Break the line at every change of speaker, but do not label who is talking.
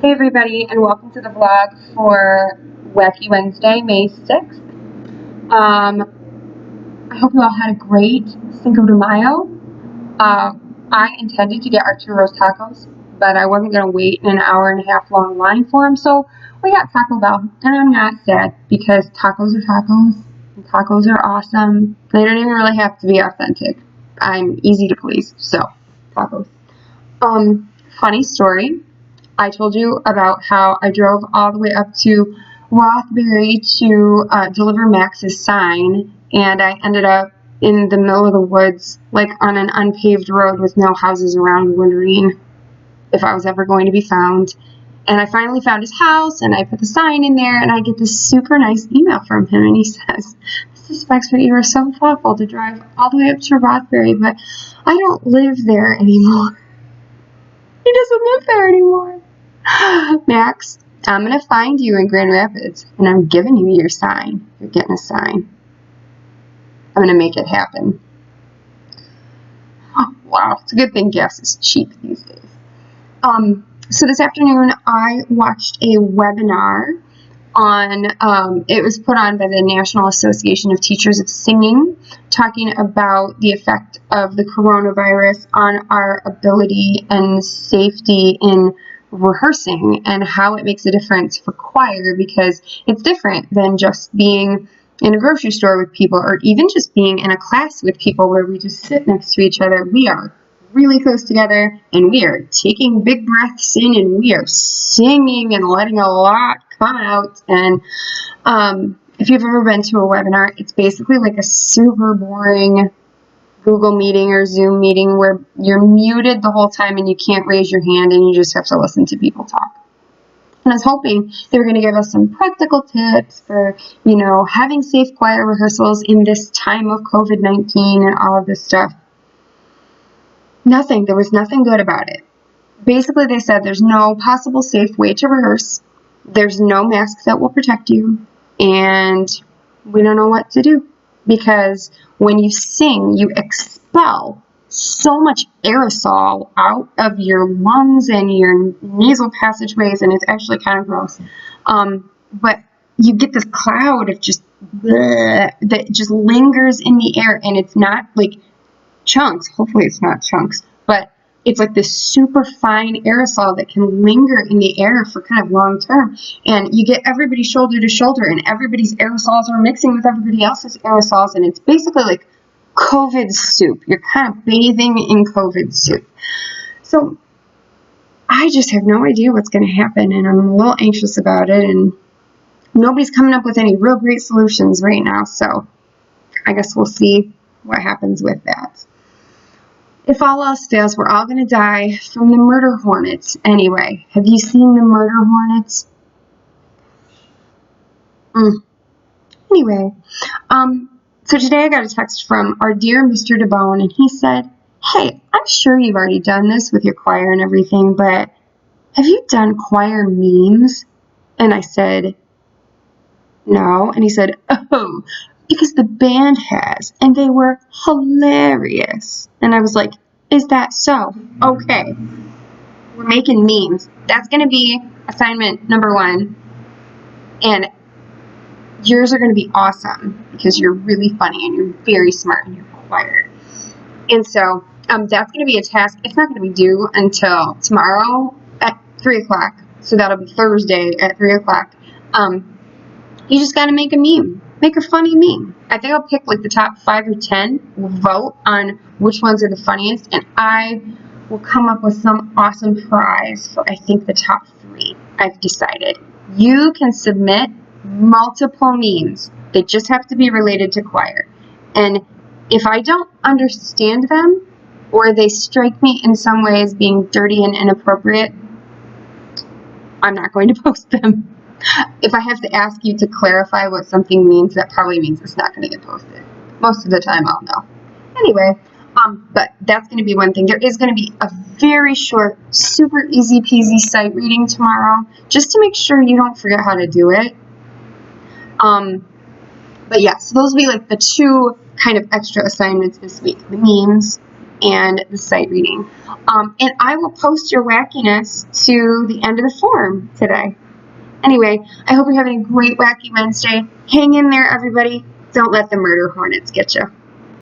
Hey everybody, and welcome to the vlog for Wacky Wednesday, May 6th. I hope you all had a great Cinco de Mayo. I intended to get Arturo's tacos, but I wasn't going to wait in an hour and a half long line for them, so we got Taco Bell. And I'm not sad, because tacos are tacos, and tacos are awesome. They don't even really have to be authentic. I'm easy to please, so tacos. Funny story. I told you about how I drove all the way up to Rothbury to deliver Max's sign, and I ended up in the middle of the woods, like on an unpaved road with no houses around, wondering if I was ever going to be found. And I finally found his house, and I put the sign in there, and I get this super nice email from him, and he says, "Mrs. Spexford, you were so thoughtful to drive all the way up to Rothbury, but I don't live there anymore." He doesn't live there anymore. Max, I'm going to find you in Grand Rapids, and I'm giving you your sign. You're getting a sign. I'm going to make it happen. Oh, wow, it's a good thing gas is cheap these days. So this afternoon, I watched a webinar on, it was put on by the National Association of Teachers of Singing, talking about the effect of the coronavirus on our ability and safety in rehearsing and how it makes a difference for choir, because it's different than just being in a grocery store with people or even just being in a class with people where we just sit next to each other. We are really close together, and we are taking big breaths in, and we are singing and letting a lot come out. And if you've ever been to a webinar, it's basically like a super boring Google meeting or Zoom meeting where you're muted the whole time and you can't raise your hand and you just have to listen to people talk. And I was hoping they were going to give us some practical tips for, having safe choir rehearsals in this time of COVID-19 and all of this stuff. Nothing. There was nothing good about it. Basically, they said there's no possible safe way to rehearse. There's no mask that will protect you. And we don't know what to do. Because when you sing, you expel so much aerosol out of your lungs and your nasal passageways, and it's actually kind of gross. But you get this cloud of just bleh, that just lingers in the air, and it's not like chunks. Hopefully it's not chunks, but it's like this super fine aerosol that can linger in the air for kind of long term. And you get everybody shoulder to shoulder, and everybody's aerosols are mixing with everybody else's aerosols, and it's basically like COVID soup. You're kind of bathing in COVID soup. So I just have no idea what's going to happen, and I'm a little anxious about it, and nobody's coming up with any real great solutions right now. So I guess we'll see what happens with that. If all else fails, we're all going to die from the murder hornets anyway. Have you seen the murder hornets? Anyway, so today I got a text from our dear Mr. DeBone, and he said, "Hey, I'm sure you've already done this with your choir and everything, but have you done choir memes?" And I said, "No." And he said, "Oh, because the band has, and they were hilarious." And I was like, "Is that so? Okay. We're making memes. That's going to be assignment number 1. And yours are going to be awesome because you're really funny and you're very smart and you're quiet." And so that's going to be a task. It's not going to be due until tomorrow at 3 o'clock. So that'll be Thursday at 3 o'clock. You just got to make a meme. Make a funny meme. I think I'll pick like the top 5 or 10. We'll vote on which ones are the funniest, and I will come up with some awesome prize for, I think, the top 3. I've decided. You can submit multiple memes. They just have to be related to choir. And if I don't understand them, or they strike me in some way as being dirty and inappropriate, I'm not going to post them. If I have to ask you to clarify what something means, that probably means it's not going to get posted. Most of the time I'll know. Anyway, but that's going to be one thing. There is going to be a very short, super easy peasy sight reading tomorrow, just to make sure you don't forget how to do it. But yeah, so those will be like the 2 kind of extra assignments this week. The memes and the sight reading. And I will post your wackiness to the end of the form today. Anyway, I hope you're having a great Wacky Wednesday. Hang in there, everybody. Don't let the murder hornets get you.